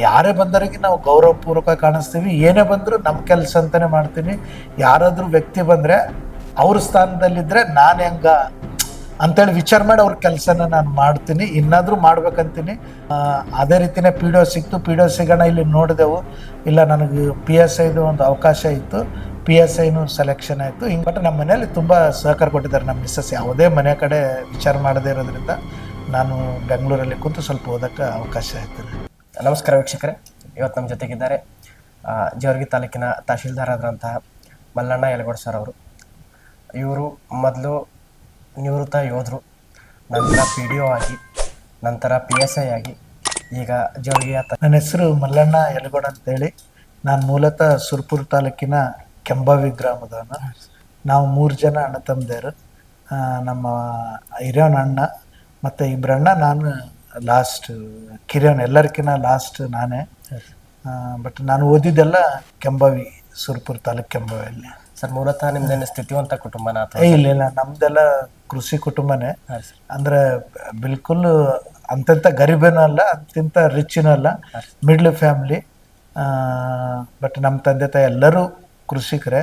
ಯಾರೇ ಬಂದವರಿಗೆ ನಾವು ಗೌರವಪೂರ್ವಕ ಕಾಣಿಸ್ತೀವಿ. ಏನೇ ಬಂದರೂ ನಮ್ಮ ಕೆಲಸ ಅಂತಲೇ ಮಾಡ್ತೀನಿ. ಯಾರಾದರೂ ವ್ಯಕ್ತಿ ಬಂದರೆ ಅವ್ರ ಸ್ಥಾನದಲ್ಲಿದ್ದರೆ ನಾನು ಹೆಂಗ ಅಂತೇಳಿ ವಿಚಾರ ಮಾಡಿ ಅವ್ರ ಕೆಲಸನ ನಾನು ಮಾಡ್ತೀನಿ, ಇನ್ನಾದರೂ ಮಾಡ್ಬೇಕಂತೀನಿ. ಅದೇ ರೀತಿಯೇ ಪಿ ಡಿ ಒ ಸಿಕ್ತು. ಪಿ ಡಿ ಒ ಸಿಗೋಣ ಇಲ್ಲಿ ನೋಡಿದೆವು, ಇಲ್ಲ ನನಗೆ PSIದು ಒಂದು ಅವಕಾಶ ಇತ್ತು, PSIನೂ ಸೆಲೆಕ್ಷನ್ ಆಯಿತು. ಹಿಂಗೆ ಬಟ್ ನಮ್ಮ ಮನೇಲಿ ತುಂಬ ಸಹಕಾರ ಕೊಟ್ಟಿದ್ದಾರೆ. ನಮ್ಮ ಮಿಸ್ಸಸ್ ಯಾವುದೇ ಮನೆ ಕಡೆ ವಿಚಾರ ಮಾಡದೇ ಇರೋದ್ರಿಂದ ನಾನು ಬೆಂಗಳೂರಲ್ಲಿ ಕೂತು ಸ್ವಲ್ಪ ಓದೋಕ್ಕೆ ಅವಕಾಶ ಆಯ್ತು. ನಮಸ್ಕಾರ ವೀಕ್ಷಕರೇ, ಇವತ್ತು ನಮ್ಮ ಜೊತೆಗಿದ್ದಾರೆ ಜೇವರ್ಗಿ ತಾಲೂಕಿನ ತಹಶೀಲ್ದಾರ್ ಆದಂತಹ ಮಲ್ಲಣ್ಣ ಯಲಗೋಡ್ ಸರ್ ಅವರು. ಇವರು ಮೊದಲು ನಿವೃತ್ತ ಯೋಧರು, ನಂತರ PDO ಆಗಿ, ನಂತರ PSI ಆಗಿ, ಈಗ ಜೇವರ್ಗಿಯ ನನ್ನ ಹೆಸರು ಮಲ್ಲಣ್ಣ ಯಲಗೋಡ್ ಅಂತೇಳಿ. ನಾನು ಮೂಲತಃ ಸುರಪುರ ತಾಲೂಕಿನ ಕೆಂಬಾವಿ ಗ್ರಾಮದವನು. ನಾವು 3 ಜನ ಅಣ್ಣ ತಮ್ಮದೇರು. ನಮ್ಮ ಹಿರಿಯವನ ಅಣ್ಣ ಮತ್ತು ಇಬ್ಬರಣ್ಣ, ನಾನು ಲಾಸ್ಟ್ ಕಿರಿಯವನು, ಎಲ್ಲರಿಗಿನ ಲಾಸ್ಟ್ ನಾನೇ. ಬಟ್ ನಾನು ಓದಿದ್ದೆಲ್ಲ ಕೆಂಬಾವಿ, ಸುರಪುರ ತಾಲೂಕು ಕೆಂಬಾವಿಯಲ್ಲಿ. ಸರ್, ಮೂಲತಃ ನಿಮ್ದೇನು ಸ್ಥಿತಿವಂತ ಕುಟುಂಬನ ಅಥವಾ? ಇಲ್ಲ, ನಮ್ದೆಲ್ಲ ಕೃಷಿ ಕುಟುಂಬನೇ. ಅಂದರೆ ಬಿಲ್ಕುಲ್ ಅಂತೆಂಥ ಗರೀಬೇನೂ ಅಲ್ಲ, ಅಂತಿಂತ ರಿಚ್ನೂ ಅಲ್ಲ, ಮಿಡ್ಲ್ ಫ್ಯಾಮ್ಲಿ. ಬಟ್ ನಮ್ಮ ತಂದೆ ತಾಯಿ ಎಲ್ಲರೂ ಕೃಷಿಕರೇ.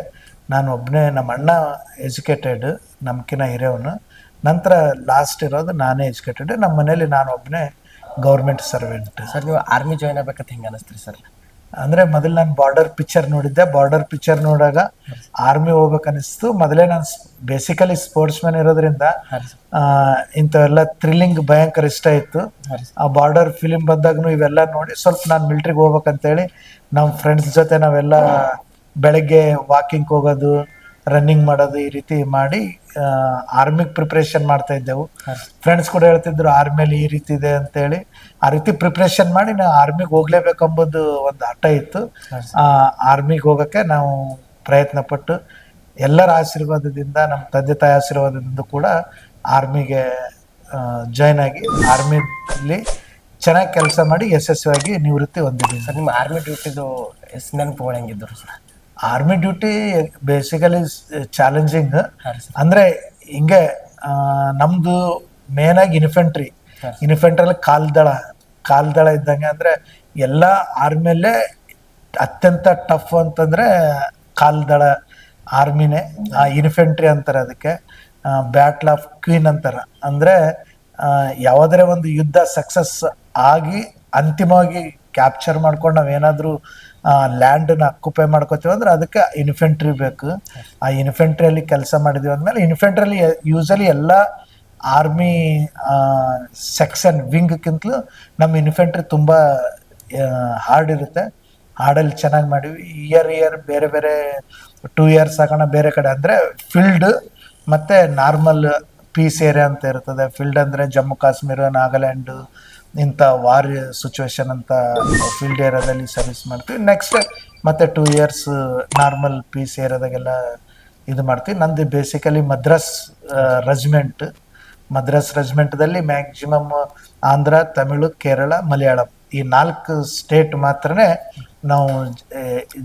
ನಾನು ಒಬ್ಬನೇ, ನಮ್ಮ ಅಣ್ಣ ಎಜುಕೇಟೆಡ್, ನಮ್ಕಿನ ಹಿರಿಯವನು. ನಂತರ ಲಾಸ್ಟ್ ಇರೋದು ನಾನೇ ಎಜುಕೇಟೆಡ್. ನಮ್ಮ ಮನೇಲಿ ನಾನು ಒಬ್ಬನೇ ಗೌರ್ಮೆಂಟ್ ಸರ್ವೆಂಟ್. ಸರ್, ನೀವು ಆರ್ಮಿ ಜಾಯ್ನ್ ಆಗ್ಬೇಕಂತ ಹೆಂಗೆ ಅನ್ನಿಸ್ತೀರಿ ಸರ್? ಅಂದರೆ ಮೊದಲು ನಾನು ಬಾರ್ಡರ್ ಪಿಕ್ಚರ್ ನೋಡಿದ್ದೆ. ಬಾರ್ಡರ್ ಪಿಕ್ಚರ್ ನೋಡಾಗ ಆರ್ಮಿ ಹೋಗ್ಬೇಕು ಅನ್ನಿಸ್ತು. ಮೊದಲೇ ನಾನು ಬೇಸಿಕಲಿ ಸ್ಪೋರ್ಟ್ಸ್ ಮ್ಯಾನ್ ಇರೋದ್ರಿಂದ ಇಂಥವೆಲ್ಲ ಥ್ರಿಲ್ಲಿಂಗ್ ಭಯಂಕರ ಇಷ್ಟ ಇತ್ತು. ಆ ಬಾರ್ಡರ್ ಫಿಲಿಮ್ ಬಂದಾಗೂ ಇವೆಲ್ಲ ನೋಡಿ ಸ್ವಲ್ಪ ನಾನು ಮಿಲ್ಟ್ರಿಗೆ ಹೋಗ್ಬೇಕಂತೇಳಿ ನಮ್ಮ ಫ್ರೆಂಡ್ಸ್ ಜೊತೆ ನಾವೆಲ್ಲ ಬೆಳಗ್ಗೆ ವಾಕಿಂಗ್ ಹೋಗೋದು, ರನ್ನಿಂಗ್ ಮಾಡೋದು, ಈ ರೀತಿ ಮಾಡಿ ಆರ್ಮಿಗೆ ಪ್ರಿಪ್ರೇಷನ್ ಮಾಡ್ತಾ ಇದ್ದೆವು. ಫ್ರೆಂಡ್ಸ್ ಕೂಡ ಹೇಳ್ತಿದ್ರು ಆರ್ಮಿಯಲ್ಲಿ ಈ ರೀತಿ ಇದೆ ಅಂತೇಳಿ. ಆ ರೀತಿ ಪ್ರಿಪ್ರೇಷನ್ ಮಾಡಿ ನಾವು ಆರ್ಮಿಗೆ ಹೋಗ್ಲೇಬೇಕಂಬುದು ಒಂದು ಹಠ ಇತ್ತು. ಆರ್ಮಿಗೆ ಹೋಗೋಕ್ಕೆ ನಾವು ಪ್ರಯತ್ನ ಪಟ್ಟು ಎಲ್ಲರ ಆಶೀರ್ವಾದದಿಂದ, ನಮ್ಮ ತಂದೆ ತಾಯಿ ಆಶೀರ್ವಾದದಿಂದ ಕೂಡ ಆರ್ಮಿಗೆ ಜಾಯ್ನ್ ಆಗಿ ಆರ್ಮಿಲಿ ಚೆನ್ನಾಗಿ ಕೆಲಸ ಮಾಡಿ ಯಶಸ್ವಿಯಾಗಿ ನಿವೃತ್ತಿ ಹೊಂದಿದ್ದೀನಿ. ಸರ್, ನಿಮ್ಮ ಆರ್ಮಿ ಡ್ಯೂಟಿದು ನೆನಪುಗಳು ಹೆಂಗಿದ್ರು sir? Army duty basically challenging. ಅಂದರೆ ಹಿಂಗೆ ನಮ್ಮದು ಮೇನಾಗಿ ಇನ್ಫೆಂಟ್ರಲ್ಲಿ ಕಾಲ್ದಳ ಇದ್ದಂಗೆ. ಅಂದರೆ ಎಲ್ಲ ಆರ್ಮಿಯಲ್ಲೇ ಅತ್ಯಂತ ಟಫ್ ಅಂತಂದರೆ ಕಾಲ್ದಳ ಆರ್ಮಿನೇ. ಇನ್ಫೆಂಟ್ರಿ ಅಂತಾರೆ ಅದಕ್ಕೆ, ಬ್ಯಾಟ್ಲ್ ಆಫ್ ಕ್ವೀನ್ ಅಂತಾರೆ. ಅಂದರೆ ಯಾವುದೇ ಒಂದು ಯುದ್ಧ ಸಕ್ಸಸ್ ಆಗಿ ಅಂತಿಮವಾಗಿ ಕ್ಯಾಪ್ಚರ್ ಮಾಡ್ಕೊಂಡು ನಾವೇನಾದರೂ ಲ್ಯಾಂಡನ್ನ ಅಕ್ಯುಪೈ ಮಾಡ್ಕೋತೀವಿ ಅಂದ್ರೆ ಅದಕ್ಕೆ ಇನ್ಫೆಂಟ್ರಿ ಬೇಕು. ಆ ಇನ್ಫೆಂಟ್ರಿಯಲ್ಲಿ ಕೆಲಸ ಮಾಡಿದೀವಿ ಅಂದಮೇಲೆ, ಇನ್ಫೆಂಟ್ರಿಯಲ್ಲಿ ಯೂಸಲಿ ಎಲ್ಲ ಆರ್ಮಿ ಸೆಕ್ಷನ್ ವಿಂಗ್ಕ್ಕಿಂತಲೂ ನಮ್ಮ ಇನ್ಫೆಂಟ್ರಿ ತುಂಬ ಹಾರ್ಡ್ ಇರುತ್ತೆ. ಹಾರ್ಡಲ್ಲಿ ಚೆನ್ನಾಗಿ ಮಾಡಿವಿ. ಇಯರ್ ಬೇರೆ ಬೇರೆ 2 ಇಯರ್ಸ್ ಆಗೋಣ ಬೇರೆ ಕಡೆ. ಅಂದರೆ ಫೀಲ್ಡ್ ಮತ್ತು ನಾರ್ಮಲ್ ಪೀಸ್ ಏರಿಯಾ ಅಂತ ಇರ್ತದೆ. ಫೀಲ್ಡ್ ಅಂದರೆ ಜಮ್ಮು ಕಾಶ್ಮೀರ, ನಾಗಾಲ್ಯಾಂಡು, ಇಂಥ ವಾರ್ ಸಿಚುವೇಶನ್ ಅಂತ ಫೀಲ್ಡ್ ಏರಿಯಾದಲ್ಲಿ ಸರ್ವಿಸ್ ಮಾಡ್ತೀವಿ. ನೆಕ್ಸ್ಟ್ ಮತ್ತೆ 2 ಇಯರ್ಸ್ ನಾರ್ಮಲ್ ಪೀಸ್ ಏರಿಯಾದಾಗೆಲ್ಲ ಇದು ಮಾಡ್ತೀವಿ. ನಂದು ಬೇಸಿಕಲಿ ಮದ್ರಾಸ್ ರೆಜಿಮೆಂಟ್ದಲ್ಲಿ ಮ್ಯಾಕ್ಸಿಮಮ್ ಆಂಧ್ರ, ತಮಿಳು, ಕೇರಳ, ಮಲಯಾಳಂ ಈ 4 ಸ್ಟೇಟ್ ಮಾತ್ರನೇ ನಾವು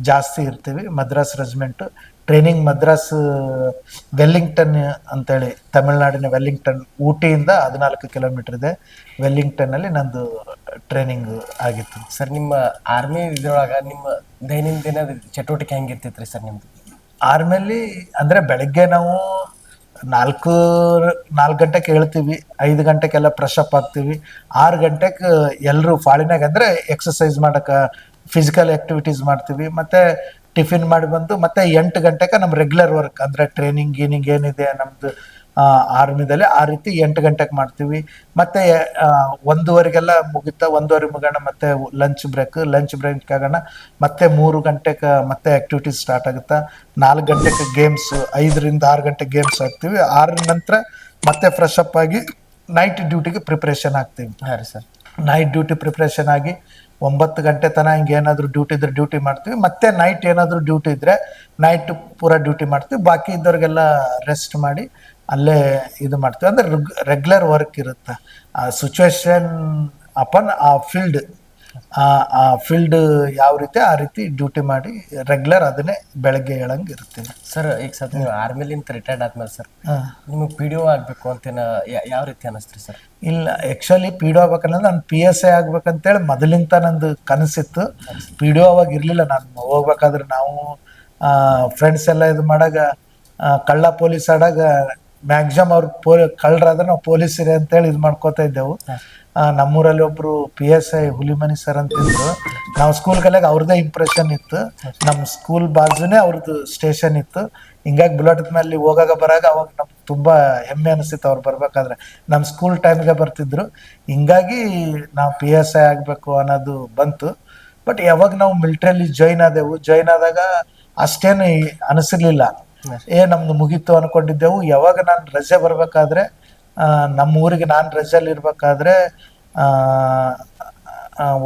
ಜಾಸ್ತಿ ಇರ್ತೀವಿ. Madras regiment training Madras Wellington ಅಂತೇಳಿ, ತಮಿಳ್ನಾಡಿನ ವೆಲ್ಲಿಂಗ್ಟನ್, ಊಟಿಯಿಂದ 14 ಕಿಲೋಮೀಟರ್ ಇದೆ. ವೆಲ್ಲಿಂಗ್ಟನ್ನಲ್ಲಿ ನಂದು ಟ್ರೈನಿಂಗ್ ಆಗಿತ್ತು. ಸರ್, ನಿಮ್ಮ ಆರ್ಮಿ ಇದ್ರೊಳಗೆ ನಿಮ್ಮ ದೈನಂದಿನ ಚಟುವಟಿಕೆ ಹೆಂಗಿರ್ತೈತ್ರಿ ಸರ್ ನಿಮ್ಮದು? ಆರ್ಮಿಯಲ್ಲಿ ಅಂದರೆ ಬೆಳಗ್ಗೆ ನಾವು 4 ಗಂಟೆಗೆ ಹೇಳ್ತೀವಿ, 5 ಗಂಟೆಗೆಲ್ಲ ಫ್ರೆಶ್ ಅಪ್ ಆಗ್ತೀವಿ. 6 ಗಂಟೆಗೆ ಎಲ್ಲರೂ ಫಾಳಿನಾಗ ಅಂದರೆ ಎಕ್ಸಸೈಸ್ ಮಾಡೋಕೆ, ಫಿಸಿಕಲ್ ಆ್ಯಕ್ಟಿವಿಟೀಸ್ ಮಾಡ್ತೀವಿ. ಮತ್ತು ಟಿಫಿನ್ ಮಾಡಿ ಬಂದು ಮತ್ತೆ 8 ಗಂಟೆಗೆ ನಮ್ಮ ರೆಗ್ಯುಲರ್ ವರ್ಕ್ ಅಂದರೆ ಟ್ರೈನಿಂಗ್ ಏನಿದೆ ನಮ್ಮದು ಆರ್ಮಿದಲ್ಲಿ, ಆ ರೀತಿ 8 ಗಂಟೆಗೆ ಮಾಡ್ತೀವಿ. ಮತ್ತು 1:15 ಮುಗಿತಾ, 1:15 ಮುಗೋಣ, ಮತ್ತೆ ಲಂಚ್ ಬ್ರೇಕ್ ಆಗೋಣ, ಮತ್ತೆ 3 ಗಂಟೆಗೆ ಮತ್ತೆ ಆ್ಯಕ್ಟಿವಿಟೀಸ್ ಸ್ಟಾರ್ಟ್ ಆಗುತ್ತಾ. 4 ಗಂಟೆಗೆ ಗೇಮ್ಸ್, 5ರಿಂದ 6 ಗಂಟೆಗೆ ಗೇಮ್ಸ್ ಆಗ್ತೀವಿ. 6 ನಂತರ ಮತ್ತೆ ಫ್ರೆಶ್ ಅಪ್ ಆಗಿ ನೈಟ್ ಡ್ಯೂಟಿಗೆ ಪ್ರಿಪ್ರೇಷನ್ ಆಗ್ತೀವಿ. ಹಾಂ ರೀ ಸರ್. ನೈಟ್ ಡ್ಯೂಟಿ ಪ್ರಿಪ್ರೇಷನ್ ಆಗಿ 9 ಗಂಟೆ ತನಕ ಹಿಂಗೆ ಏನಾದರೂ ಡ್ಯೂಟಿ ಇದ್ರೆ ಡ್ಯೂಟಿ ಮಾಡ್ತೀವಿ. ಮತ್ತೆ ನೈಟ್ ಏನಾದರೂ ಡ್ಯೂಟಿ ಇದ್ದರೆ ನೈಟ್ ಪೂರ ಡ್ಯೂಟಿ ಮಾಡ್ತೀವಿ. ಬಾಕಿ ಇದ್ದವ್ರಿಗೆಲ್ಲ ರೆಸ್ಟ್ ಮಾಡಿ ಅಲ್ಲೇ ಇದು ಮಾಡ್ತೀವಿ. ಅಂದರೆ ರೆಗ್ಯುಲರ್ ವರ್ಕ್ ಇರುತ್ತೆ. ಆ ಸಿಚುವೇಶನ್ ಅಪಾನ್ ಆ ಫೀಲ್ಡ್ ಆ ಫೀಲ್ಡ್ ಯಾವ ರೀತಿ ಆ ರೀತಿ ಡ್ಯೂಟಿ ಮಾಡಿ ರೆಗ್ಯುಲರ್ ಅದನ್ನೇ ಬೆಳಗ್ಗೆ ಹೇಳಂಗೆ ಇರ್ತೀನಿ. ಸರ್ ಈಗ ಸರ್ ನೀವು ಆರ್ಮಿಲಿಂದ ರಿಟೈರ್ಡ್ ಆದ್ಮೇಲೆ ಸರ್ ನಿಮಗೆ ಪಿ ಡಿ ಒ ಆಗಬೇಕು ಅಂತ ಯಾವ ರೀತಿ ಅನ್ನಿಸ್ತ್ರಿ ಸರ್? ಇಲ್ಲ, ಆ್ಯಕ್ಚುಲಿ ಪಿ ಡಿ ಒ ಆಗ್ಬೇಕಂದ್ರೆ ನಾನು PSI ಆಗ್ಬೇಕಂತೇಳಿ ಮೊದಲಿಂದ ನಂದು ಕನಸಿತ್ತು. ಪಿ ಡಿ ಒ ಅವಾಗ ಇರಲಿಲ್ಲ. ನಾನು ಹೋಗ್ಬೇಕಾದ್ರೆ ನಾವು ಫ್ರೆಂಡ್ಸ್ ಎಲ್ಲ ಇದು ಮಾಡಾಗ ಕಳ್ಳ ಪೊಲೀಸ್ ಆಡಾಗ ಮ್ಯಾಕ್ಸಿಮಮ್ ಅವ್ರು ಕಳ್ಳರಾದ್ರೆ ನಾವು ಪೊಲೀಸರೇ ಅಂತೇಳಿ ಇದು ಮಾಡ್ಕೋತಾ ಇದ್ದೆವು. ನಮ್ಮೂರಲ್ಲಿ ಒಬ್ರು PSI ಹುಲಿಮನಿ ಸರ್ ಅಂತಿದ್ರು. ನಾವು ಸ್ಕೂಲ್ ಕಲಿಯಾಗ ಅವ್ರದ್ದೇ ಇಂಪ್ರೆಷನ್ ಇತ್ತು. ನಮ್ಮ ಸ್ಕೂಲ್ ಬಾಜುನೇ ಅವ್ರದ್ದು ಸ್ಟೇಷನ್ ಇತ್ತು. ಹಿಂಗಾಗಿ ಬುಲೆಟ್ ಮೇಲೆ ಹೋಗಾಗ ಬರಾಗ ಅವಾಗ ನಮ್ಗೆ ತುಂಬಾ ಹೆಮ್ಮೆ ಅನಿಸ್ತಿತ್ತು ಅವ್ರು ಬರ್ಬೇಕಾದ್ರೆ. ನಮ್ಮ ಸ್ಕೂಲ್ ಟೈಮ್ಗೆ ಬರ್ತಿದ್ರು. ಹಿಂಗಾಗಿ ನಾವು PSI ಆಗ್ಬೇಕು ಅನ್ನೋದು ಬಂತು. ಬಟ್ ಯಾವಾಗ ನಾವು ಮಿಲಿಟ್ರಿಯಲ್ಲಿ ಜಾಯ್ನ್ ಆದಾಗ ಅಷ್ಟೇನು ಅನಿಸಿರ್ಲಿಲ್ಲ. ನಮ್ದು ಮುಗೀತು ಅನ್ಕೊಂಡಿದ್ದೆವು. ಯಾವಾಗ ನಾನು ರಜೆ ಬರ್ಬೇಕಾದ್ರೆ ನಮ್ಮ ಊರಿಗೆ ನಾನು ರಜೆಯಲ್ಲಿ ಇರ್ಬೇಕಾದ್ರೆ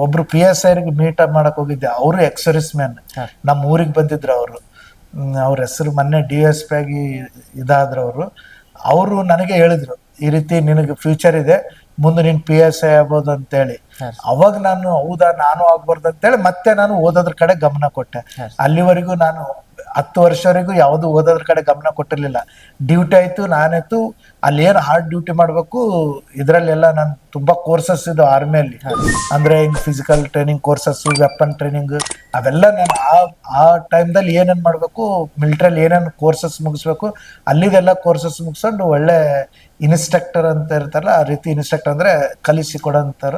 ಒಬ್ರು PSI ಮೀಟ್ ಮಾಡಕ್ ಹೋಗಿದ್ದೆ. ಅವರು ಎಕ್ಸರ್ವಿಸ್ ಮ್ಯಾನ್ ನಮ್ಮ ಊರಿಗೆ ಬಂದಿದ್ರು. ಅವ್ರ ಹೆಸರು ಮೊನ್ನೆ DSP ಆಗಿ ಇದಾದ್ರು. ಅವರು ನನಗೆ ಹೇಳಿದ್ರು, ಈ ರೀತಿ ನಿನಗೆ ಫ್ಯೂಚರ್ ಇದೆ, ಮುಂದೆ ನೀನು PSI ಆಗ್ಬೋದು ಅಂತೇಳಿ. ಅವಾಗ ನಾನು ಹೌದಾ ನಾನು ಆಗ್ಬಾರ್ದು ಅಂತೇಳಿ ಮತ್ತೆ ನಾನು ಓದೋದ್ರ ಕಡೆ ಗಮನ ಕೊಟ್ಟೆ. ಅಲ್ಲಿವರೆಗೂ ನಾನು 10 ವರ್ಷವರೆಗೂ ಯಾವುದು ಓದೋದ್ರ ಕಡೆ ಗಮನ ಕೊಟ್ಟಿರ್ಲಿಲ್ಲ. ಡ್ಯೂಟಿ ಆಯ್ತು, ನಾನಾಯ್ತು ಅಲ್ಲಿ ಏನು ಹಾರ್ಡ್ ಡ್ಯೂಟಿ ಮಾಡ್ಬೇಕು ಇದ್ರಲ್ಲೆಲ್ಲ ನಾನು ತುಂಬಾ ಕೋರ್ಸಸ್ ಇದು ಆರ್ಮಿಯಲ್ಲಿ. ಅಂದ್ರೆ ಹಿಂಗ್ physical training courses, weapon training, ಅವೆಲ್ಲ ನಾನು ಆ ಟೈಮ್ದಲ್ಲಿ ಏನೇನ್ ಮಾಡ್ಬೇಕು, ಮಿಲಿಟ್ರಿಯಲ್ಲಿ ಏನೇನು ಕೋರ್ಸಸ್ ಮುಗಿಸ್ಬೇಕು ಅಲ್ಲಿದೆಲ್ಲ ಕೋರ್ಸಸ್ ಮುಗಿಸ್ಕೊಂಡು ಒಳ್ಳೆ ಇನ್ಸ್ಟ್ರಕ್ಟರ್ ಅಂತ ಇರ್ತಾರಲ್ಲ, ಆ ರೀತಿ ಇನ್ಸ್ಟ್ರಕ್ಟರ್ ಅಂದ್ರೆ ಕಲಿಸಿ ಕೊಡೋಂತಾರ,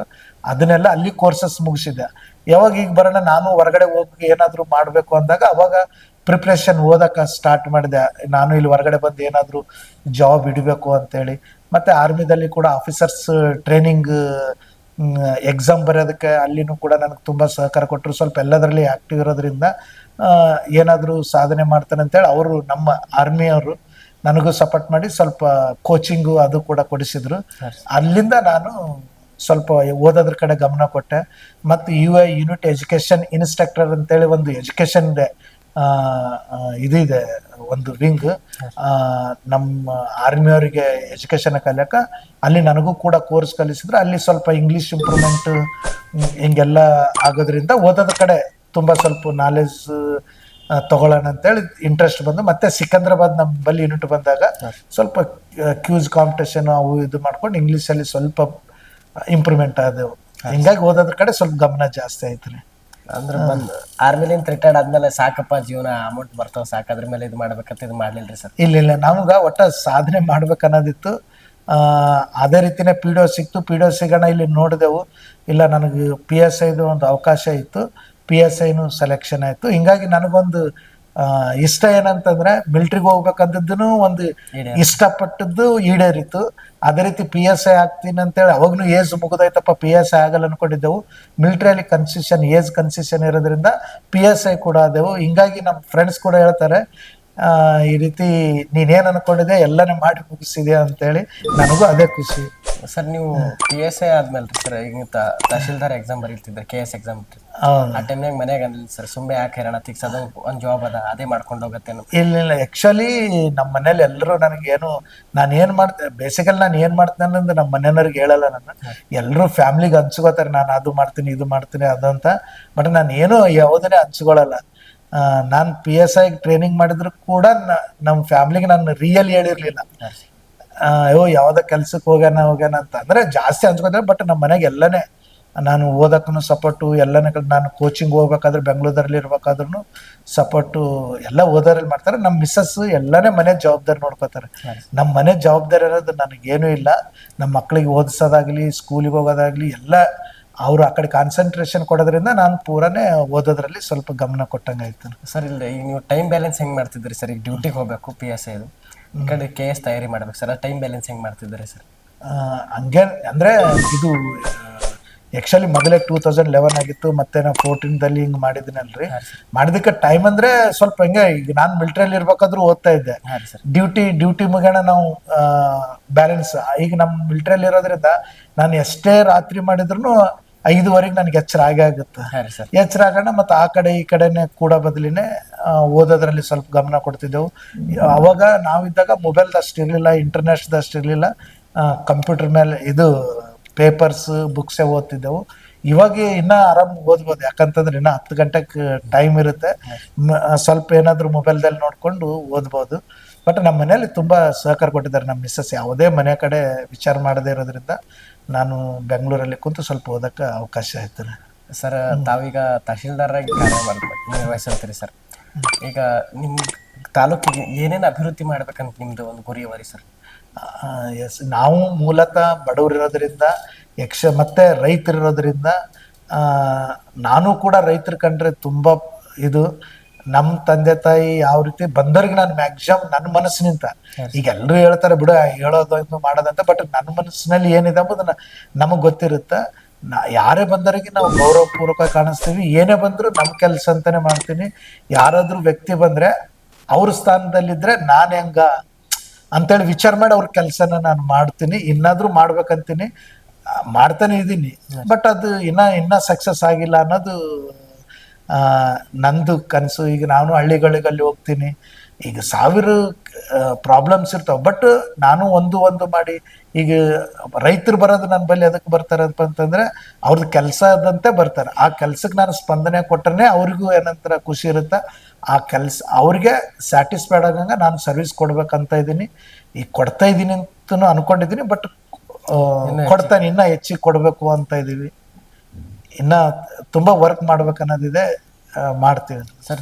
ಅದನ್ನೆಲ್ಲ ಅಲ್ಲಿ ಕೋರ್ಸಸ್ ಮುಗಿಸಿದೆ. ಯಾವಾಗ ಈಗ ಬರೋಣ ನಾನು ಹೊರಗಡೆ ಹೋಗಿ ಏನಾದ್ರು ಮಾಡ್ಬೇಕು ಅಂದಾಗ ಅವಾಗ ಪ್ರಿಪ್ರೇಷನ್ ಓದಕ್ಕೆ ಸ್ಟಾರ್ಟ್ ಮಾಡಿದೆ. ನಾನು ಇಲ್ಲಿ ಹೊರಗಡೆ ಬಂದು ಏನಾದ್ರು ಜಾಬ್ ಹಿಡಿಬೇಕು ಅಂತೇಳಿ. ಮತ್ತೆ ಆರ್ಮಿದಲ್ಲಿ ಕೂಡ ಆಫೀಸರ್ಸ್ ಟ್ರೈನಿಂಗ್ ಎಕ್ಸಾಮ್ ಬರೆಯೋದಕ್ಕೆ ಅಲ್ಲಿನೂ ಕೂಡ ನನಗೆ ತುಂಬಾ ಸಹಕಾರ ಕೊಟ್ಟರು. ಸ್ವಲ್ಪ ಎಲ್ಲದರಲ್ಲಿ ಆಕ್ಟಿವ್ ಇರೋದ್ರಿಂದ ಏನಾದ್ರು ಸಾಧನೆ ಮಾಡ್ತಾನೆ ಅಂತೇಳಿ ಅವರು ನಮ್ಮ ಆರ್ಮಿಯವರು ನನಗೂ ಸಪೋರ್ಟ್ ಮಾಡಿ ಸ್ವಲ್ಪ ಕೋಚಿಂಗು ಅದು ಕೂಡ ಕೊಡಿಸಿದ್ರು. ಅಲ್ಲಿಂದ ನಾನು ಸ್ವಲ್ಪ ಓದೋದ್ರ ಕಡೆ ಗಮನ ಕೊಟ್ಟೆ. ಮತ್ತು UI ಯೂನಿಟ್ ಎಜುಕೇಶನ್ ಇನ್ಸ್ಟ್ರಕ್ಟರ್ ಅಂತೇಳಿ ಒಂದು ಎಜುಕೇಶನ್ ಇದೆ, ಒಂದು ವಿಂಗ್ ನಮ್ಮ ಆರ್ಮಿಯವರಿಗೆ ಎಜುಕೇಶನ್ ಕಲಿಯಕ. ಅಲ್ಲಿ ನನಗೂ ಕೂಡ ಕೋರ್ಸ್ ಕಲಿಸಿದ್ರು. ಅಲ್ಲಿ ಸ್ವಲ್ಪ ಇಂಗ್ಲಿಷ್ ಇಂಪ್ರೂವ್ಮೆಂಟ್ ಹಿಂಗೆಲ್ಲ ಆಗೋದ್ರಿಂದ ಓದೋದ್ರ ಕಡೆ ತುಂಬಾ ಸ್ವಲ್ಪ ನಾಲೆಜ್ ತಗೊಳ್ಳೋಣ ಅಂತೇಳಿ ಇಂಟ್ರೆಸ್ಟ್ ಬಂದು, ಮತ್ತೆ ಸಿಕಂದ್ರಾಬಾದ್ ನಮ್ಮ ಬಲ್ಲಿ ಯೂನಿಟ್ ಬಂದಾಗ ಸ್ವಲ್ಪ ಕ್ಯೂಸ್ ಕಾಂಪಿಟೇಷನ್ ಅವು ಇದು ಮಾಡ್ಕೊಂಡು ಇಂಗ್ಲೀಷಲ್ಲಿ ಸ್ವಲ್ಪ ಇಂಪ್ರೂವ್ಮೆಂಟ್ ಆದವು. ಹಿಂಗಾಗಿ ಓದೋದ್ರ ಕಡೆ ಸ್ವಲ್ಪ ಗಮನ ಜಾಸ್ತಿ ಆಯ್ತು. ಅಂದ್ರೆ ಬಂದು ಆರ್ಮಿಲಿಂದ ರಿಟೈರ್ಡ್ ಆದ್ಮೇಲೆ ಸಾಕಪ್ಪ ಜೀವನ ಅಮೌಂಟ್ ಬರ್ತಾವ ಸಾಕು, ಅದ್ರ ಮೇಲೆ ಇದು ಮಾಡ್ಬೇಕಂತ ಇದು ಮಾಡ್ಲಿಲ್ರಿ ಸರ್? ಇಲ್ಲ, ನಮ್ಗ ಒಟ್ಟ ಸಾಧನೆ ಮಾಡ್ಬೇಕನ್ನೋದಿತ್ತು. ಅದೇ ರೀತಿನೇ PDO ಸಿಕ್ತು. PDO ಸಿಗೋಣ ಇಲ್ಲಿ ನೋಡಿದೆವು, ಇಲ್ಲ ನನಗೆ PSIದು ಒಂದು ಅವಕಾಶ ಇತ್ತು, PSIನೂ ಸೆಲೆಕ್ಷನ್ ಆಯ್ತು. ಹಿಂಗಾಗಿ ನನಗೊಂದು ಇಷ್ಟ ಏನಂತಂದ್ರೆ ಮಿಲಿಟ್ರಿಗೆ ಹೋಗ್ಬೇಕಂತದ್ದು ಒಂದು ಇಷ್ಟಪಟ್ಟದ್ದು ಈಡೇರಿತು. ಅದೇ ರೀತಿ PSI ಆಗ್ತೀನಿ ಅಂತೇಳಿ ಅವಾಗ್ನು ಏಜ್ ಮುಗಿದೈತಪ್ಪ, PSI ಆಗಲ್ಲ ಅನ್ಕೊಂಡಿದ್ದೆವು. ಮಿಲಿಟ್ರಿಯಲ್ಲಿ ಏಜ್ ಕನ್ಸೆಷನ್ ಇರೋದ್ರಿಂದ PSI ಕೂಡ ಆದೆವು. ಹಿಂಗಾಗಿ ನಮ್ಮ ಫ್ರೆಂಡ್ಸ್ ಕೂಡ ಹೇಳ್ತಾರೆ, ಈ ರೀತಿ ನೀನೇನ್ ಅನ್ಕೊಂಡಿದೆ ಎಲ್ಲಾನೇ ಮಾಡಿ ಮುಗಿಸಿದೆ ಅಂತೇಳಿ. ನನಗೂ ಅದೇ ಖುಷಿ. ಸರ್ ನೀವು PSI ಆದ್ಮೇಲೆ ಸರ್ ಈಗ ತಹಶೀಲ್ದಾರ್ ಎಕ್ಸಾಮ್ ಬರೀತಿದ್ರೆ, KS ಎಕ್ಸಾಮ್ ಆ ಟೈಮ್ನಾಗ ಮನ್ಯಾಗ ಅನ್ಲಿಲ್ಲ ಸರ್, ಸುಮ್ಮನೆ ಯಾಕೆ ಹೇಳೋಣ ತಿಕ್ಸೋದು, ಒಂದು ಜಾಬ್ ಅದ ಅದೇ ಮಾಡ್ಕೊಂಡು ಹೋಗತ್ತೇನು? ಇಲ್ಲ, ಆ್ಯಕ್ಚುಲಿ ನಮ್ಮ ಮನೇಲಿ ಎಲ್ಲರೂ ನನಗೇನು ನಾನು ಏನು ಮಾಡ್ತೇನೆ, ಬೇಸಿಕಲಿ ನಾನು ಏನು ಮಾಡ್ತೇನೆ ಅನ್ನೋದು ನಮ್ಮ ಮನೆಯವ್ರಿಗೆ ಹೇಳಲ್ಲ. ಎಲ್ಲರೂ ಫ್ಯಾಮ್ಲಿಗೆ ಹಂಚ್ಕೋತಾರೆ, ನಾನು ಅದು ಮಾಡ್ತೀನಿ ಇದು ಮಾಡ್ತೀನಿ ಅದಂತ. ಬಟ್ ನಾನು ಏನು ಯಾವುದನ್ನೇ ಹಂಚ್ಕೊಳ್ಳಲ್ಲ. ನಾನು PSI ಟ್ರೈನಿಂಗ್ ಮಾಡಿದ್ರು ಕೂಡ ನಮ್ಮ ಫ್ಯಾಮ್ಲಿಗೆ ನಾನು ರಿಯಲ್ ಹೇಳಿರ್ಲಿಲ್ಲ. ಯಾವ್ದ ಕೆಲ್ಸಕ್ಕೆ ಹೋಗ್ಯಾನ ಅಂತ ಅಂದ್ರೆ ಜಾಸ್ತಿ ಹಂಚ್ಕೋತಾರೆ. ಬಟ್ ನಮ್ಮ ಮನೆಗೆ ಎಲ್ಲನೇ ನಾನು ಓದಕ್ಕೂ ಸಪೋರ್ಟು, ಎಲ್ಲನೇ ನಾನು ಕೋಚಿಂಗ್ ಹೋಗ್ಬೇಕಾದ್ರೆ ಬೆಂಗಳೂರಲ್ಲಿ ಇರ್ಬೇಕಾದ್ರೂ ಸಪೋರ್ಟು, ಎಲ್ಲ ಓದೋರಲ್ಲಿ ಮಾಡ್ತಾರೆ. ನಮ್ಮ ಮಿಸ್ಸಸ್ ಎಲ್ಲನೇ ಮನೆ ಜವಾಬ್ದಾರಿ ನೋಡ್ಕೋತಾರೆ. ನಮ್ಮ ಮನೆ ಜವಾಬ್ದಾರಿ ಅನ್ನೋದು ನನಗೇನೂ ಇಲ್ಲ. ನಮ್ಮ ಮಕ್ಳಿಗೆ ಓದಿಸೋದಾಗ್ಲಿ, ಸ್ಕೂಲಿಗೆ ಹೋಗೋದಾಗ್ಲಿ ಎಲ್ಲ ಅವರು ಆ ಕಡೆ ಕಾನ್ಸಂಟ್ರೇಷನ್ ಕೊಡೋದ್ರಿಂದ ನಾನು ಪೂರಾನೇ ಓದೋದ್ರಲ್ಲಿ ಸ್ವಲ್ಪ ಗಮನ ಕೊಟ್ಟಂಗಾಯ್ತು. ಸರ್ ಇಲ್ಲ, ಈಗ ನೀವು ಟೈಮ್ ಬ್ಯಾಲೆನ್ಸ್ ಹೆಂಗೆ ಮಾಡ್ತಿದ್ರಿ ಸರ್? ಈಗ ಡ್ಯೂಟಿಗೆ ಹೋಗ್ಬೇಕು PSIದು, ಈ ಕಡೆ KS ತಯಾರಿ ಮಾಡ್ಬೇಕು ಸರ್, ಟೈಮ್ ಬ್ಯಾಲೆನ್ಸ್ ಹೆಂಗೆ ಮಾಡ್ತಿದ್ರಿ ಸರ್? ಹಂಗೆ ಅಂದ್ರೆ ಇದು ಆ್ಯಕ್ಚುಲಿ ಮೊದಲೇ 2011 ಆಗಿತ್ತು. ಮತ್ತೆ ನಾವು 14ದಲ್ಲಿ ಹಿಂಗೆ ಮಾಡಿದ್ದೀನಲ್ರಿ. ಮಾಡಿದಕ್ಕೆ ಟೈಮ್ ಅಂದ್ರೆ ಸ್ವಲ್ಪ ಹಿಂಗೆ, ಈಗ ನಾನು ಮಿಲಿಟ್ರಿಯಲ್ಲಿ ಇರ್ಬೇಕಾದ್ರೂ ಓದ್ತಾ ಇದ್ದೆ. ಡ್ಯೂಟಿ ಮುಗಿಯೋಣ ನಾವು ಬ್ಯಾಲೆನ್ಸ್. ಈಗ ನಮ್ಮ ಮಿಲಿಟ್ರಿಯಲ್ಲಿ ಇರೋದ್ರಿಂದ ನಾನು ಎಷ್ಟೇ ರಾತ್ರಿ ಮಾಡಿದ್ರು 5ವರೆಗೆ ನನಗೆ ಎಚ್ಚರ ಆಗುತ್ತೆ. ಎಚ್ಚರ ಆಗೋಣ ಮತ್ತೆ ಆ ಕಡೆ ಈ ಕಡೆನೆ ಕೂಡ ಬದಲಿನೇ ಓದೋದ್ರಲ್ಲಿ ಸ್ವಲ್ಪ ಗಮನ ಕೊಡ್ತಿದ್ದೆವು. ಅವಾಗ ನಾವಿದ್ದಾಗ ಮೊಬೈಲ್ದು ಅಷ್ಟು ಇರಲಿಲ್ಲ, ಇಂಟರ್ನೆಟ್ದು ಅಷ್ಟು ಇರಲಿಲ್ಲ. ಕಂಪ್ಯೂಟರ್ ಮೇಲೆ ಇದು ಪೇಪರ್ಸ್ ಬುಕ್ಸೇ ಓದ್ತಿದ್ದೆವು. ಇವಾಗ ಇನ್ನ ಆರಾಮ್ ಓದ್ಬೋದು, ಯಾಕಂತಂದ್ರೆ ಇನ್ನ 10 ಗಂಟೆಗೆ ಟೈಮ್ ಇರುತ್ತೆ. ಸ್ವಲ್ಪ ಏನಾದ್ರು ಮೊಬೈಲ್ದಲ್ಲಿ ನೋಡ್ಕೊಂಡು ಓದ್ಬೋದು. ಬಟ್ ನಮ್ಮ ಮನೇಲಿ ತುಂಬಾ ಸಹಕಾರ ಕೊಟ್ಟಿದ್ದಾರೆ. ನಮ್ಮ ಮಿಸ್ಸಸ್ ಯಾವುದೇ ಮನೆ ಕಡೆ ವಿಚಾರ ಮಾಡದೇ ಇರೋದ್ರಿಂದ ನಾನು ಬೆಂಗಳೂರಲ್ಲಿ ಕುಂತು ಸ್ವಲ್ಪ ಓದಕ್ಕೆ ಅವಕಾಶ ಆಯ್ತು. ಸರ್ ತಾವೀಗ ತಹಶೀಲ್ದಾರಾಗಿ ಕಾರ್ಯ ನಿರ್ವಹಿಸಿರ್ತೀರಿ ಸರ್. ಈಗ ನಿಮ್ಮ ತಾಲೂಕಿಗೆ ಏನೇನು ಅಭಿವೃದ್ಧಿ ಮಾಡ್ಬೇಕಂತ ನಿಮ್ದು ಒಂದು ಗುರಿ ಅವರಿ ಸರ್? ಎಸ್, ನಾವು ಮೂಲತಃ ಬಡವರಿರೋದ್ರಿಂದ ಮತ್ತೆ ರೈತರಿರೋದ್ರಿಂದ ನಾನು ಕೂಡ ರೈತರ ಕಂಡ್ರೆ ತುಂಬ ಇದು. ನಮ್ಮ ತಂದೆ ತಾಯಿ ಯಾವ ರೀತಿ ಬಂದವ್ರಿಗೆ ನಾನು ಮ್ಯಾಕ್ಸಿಮಮ್ ನನ್ನ ಮನಸ್ಸಿನಿಂದ, ಈಗ ಎಲ್ಲರೂ ಹೇಳ್ತಾರೆ ಬಿಡು ಹೇಳೋದು ಮಾಡೋದಂತ, ಬಟ್ ನನ್ನ ಮನಸ್ಸಿನಲ್ಲಿ ಏನಿದೆ ಅಂಬುದನ್ನ ನಮಗೆ ಗೊತ್ತಿರುತ್ತೆ. ಯಾರೇ ಬಂದವರಿಗೆ ನಾವು ಗೌರವಪೂರ್ವಕ ಕಾಣಿಸ್ತೀವಿ. ಏನೇ ಬಂದರೂ ನಮ್ಮ ಕೆಲಸ ಅಂತಾನೆ ಮಾಡ್ತೀನಿ. ಯಾರಾದ್ರೂ ವ್ಯಕ್ತಿ ಬಂದ್ರೆ ಅವ್ರ ಸ್ಥಾನದಲ್ಲಿದ್ರೆ ನಾನು ಹೆಂಗ ಅಂತೇಳಿ ವಿಚಾರ ಮಾಡಿ ಅವ್ರ ಕೆಲಸನ ನಾನು ಮಾಡ್ತೀನಿ. ಇನ್ನಾದ್ರೂ ಮಾಡ್ಬೇಕಂತೀನಿ, ಮಾಡ್ತಾನೆ ಇದ್ದೀನಿ. ಬಟ್ ಅದು ಇನ್ನ ಸಕ್ಸಸ್ ಆಗಿಲ್ಲ ಅನ್ನೋದು ನಂದು ಕನಸು. ಈಗ ನಾನು ಹಳ್ಳಿಗಳಿಗಲ್ಲಿ ಹೋಗ್ತೀನಿ, ಈಗ 1000 ಪ್ರಾಬ್ಲಮ್ಸ್ ಇರ್ತಾವೆ, ಬಟ್ ನಾನು ಒಂದು ಮಾಡಿ ಈಗ ರೈತರು ಬರೋದು ನನ್ನ ಬಳಿ ಅದಕ್ಕೆ ಬರ್ತಾರೆ ಅಂತಂದ್ರೆ ಅವ್ರದ್ದು ಕೆಲಸ ಅದಂತೆ ಬರ್ತಾರೆ. ಆ ಕೆಲ್ಸಕ್ಕೆ ನಾನು ಸ್ಪಂದನೆ ಕೊಟ್ಟರೆ ಅವ್ರಿಗೂ ಏನಂತರ ಖುಷಿ ಇರುತ್ತೆ. ಆ ಕೆಲಸ ಅವ್ರಿಗೆ ಸ್ಯಾಟಿಸ್ಫೈಡ್ ಆಗಂಗ ನಾನು ಸರ್ವಿಸ್ ಕೊಡ್ಬೇಕಂತ ಇದ್ದೀನಿ. ಈಗ ಕೊಡ್ತಾ ಇದ್ದೀನಿ ಅಂತಲೂ ಅನ್ಕೊಂಡಿದ್ದೀನಿ. ಬಟ್ ಕೊಡ್ತಾನೆ, ಇನ್ನ ಹೆಚ್ಚಿಗೆ ಕೊಡಬೇಕು ಅಂತ ಇದ್ದೀವಿ. ಇನ್ನ ತುಂಬಾ ವರ್ಕ್ ಮಾಡ್ಬೇಕನ್ನೋದಿದೆ, ಮಾಡ್ತೀವಿ ಸರ್.